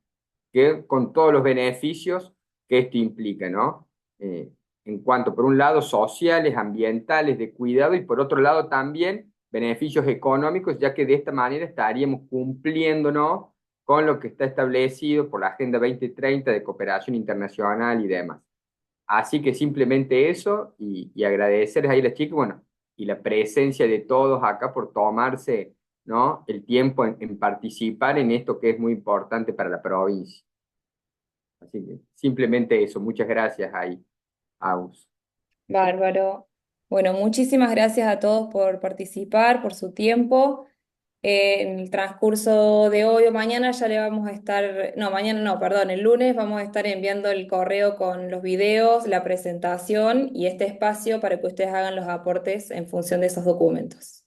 que con todos los beneficios que esto implica, ¿no? En cuanto, por un lado, sociales, ambientales, de cuidado, y por otro lado también beneficios económicos, ya que de esta manera estaríamos cumpliendo, ¿no?, con lo que está establecido por la Agenda 2030 de cooperación internacional y demás. Así que simplemente eso y agradecerles ahí a las chicas, bueno, y la presencia de todos acá por tomarse, ¿no?, el tiempo en participar en esto que es muy importante para la provincia. Así que simplemente eso. Muchas gracias ahí, Aus. Bárbaro. Bueno, muchísimas gracias a todos por participar, por su tiempo. En el transcurso de hoy o mañana ya le vamos a estar, no, mañana no, perdón, el lunes vamos a estar enviando el correo con los videos, la presentación y este espacio para que ustedes hagan los aportes en función de esos documentos.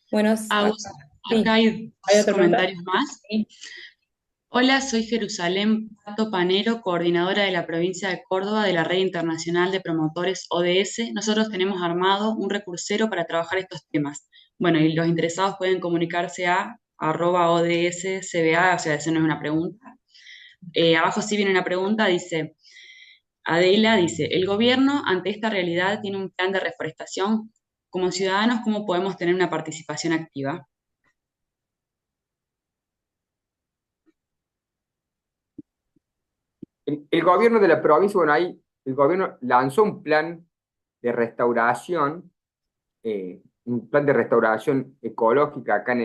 Bueno, Agus, acá sí, hay ¿hay dos otra pregunta? comentarios más. Sí. Hola, soy Jerusalén Pato Panero, coordinadora de la provincia de Córdoba de la Red Internacional de Promotores ODS. Nosotros tenemos armado un recursero para trabajar estos temas. Bueno, y los interesados pueden comunicarse a @ODSCBA, o sea, eso no es una pregunta. Abajo sí viene una pregunta, dice, Adela dice, el gobierno ante esta realidad tiene un plan de reforestación. Como ciudadanos, ¿cómo podemos tener una participación activa? El gobierno de la provincia, bueno, ahí el gobierno lanzó de restauración, un plan de restauración ecológica acá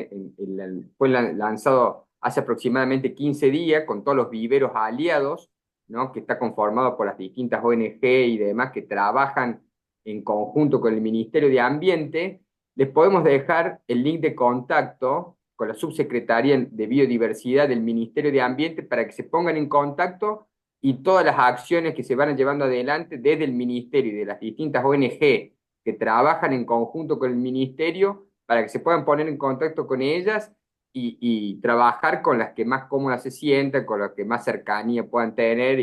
fue lanzado hace aproximadamente 15 días con todos los viveros aliados, ¿no? Que está conformado por las distintas ONG y demás que trabajan en conjunto con el Ministerio de Ambiente. Les podemos dejar el link de contacto con la Subsecretaría de Biodiversidad del Ministerio de Ambiente para que se pongan en contacto y todas las acciones que se van llevando adelante desde el Ministerio y de las distintas ONG que trabajan en conjunto con el ministerio para que se puedan poner en contacto con ellas y trabajar con las que más cómodas se sientan, con las que más cercanía puedan tener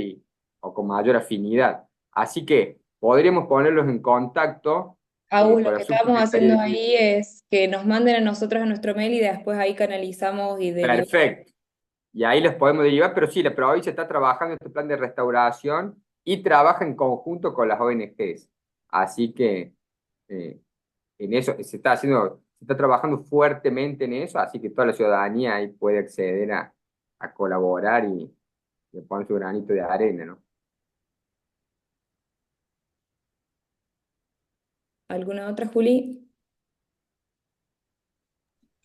o con mayor afinidad. Así que podremos ponerlos en contacto Lo con la que estábamos subsecretaría haciendo de... ahí es que nos manden a nosotros a nuestro mail y después ahí canalizamos y derivamos. Perfecto. Y ahí los podemos derivar, pero sí, la provincia está trabajando en este plan de restauración y trabaja en conjunto con las ONGs. Así que eh, en eso se está trabajando fuertemente en eso, así que toda la ciudadanía ahí puede acceder a colaborar y poner su granito de arena, ¿no? ¿Alguna otra, Juli?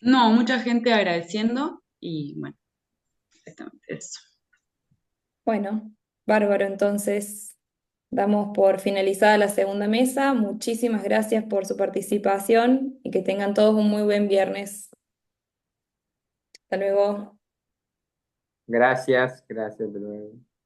No, mucha gente agradeciendo y bueno, exactamente eso. Bueno, bárbaro, entonces damos por finalizada la segunda mesa. Muchísimas gracias por su participación y que tengan todos un muy buen viernes. Hasta luego. Gracias, gracias de nuevo.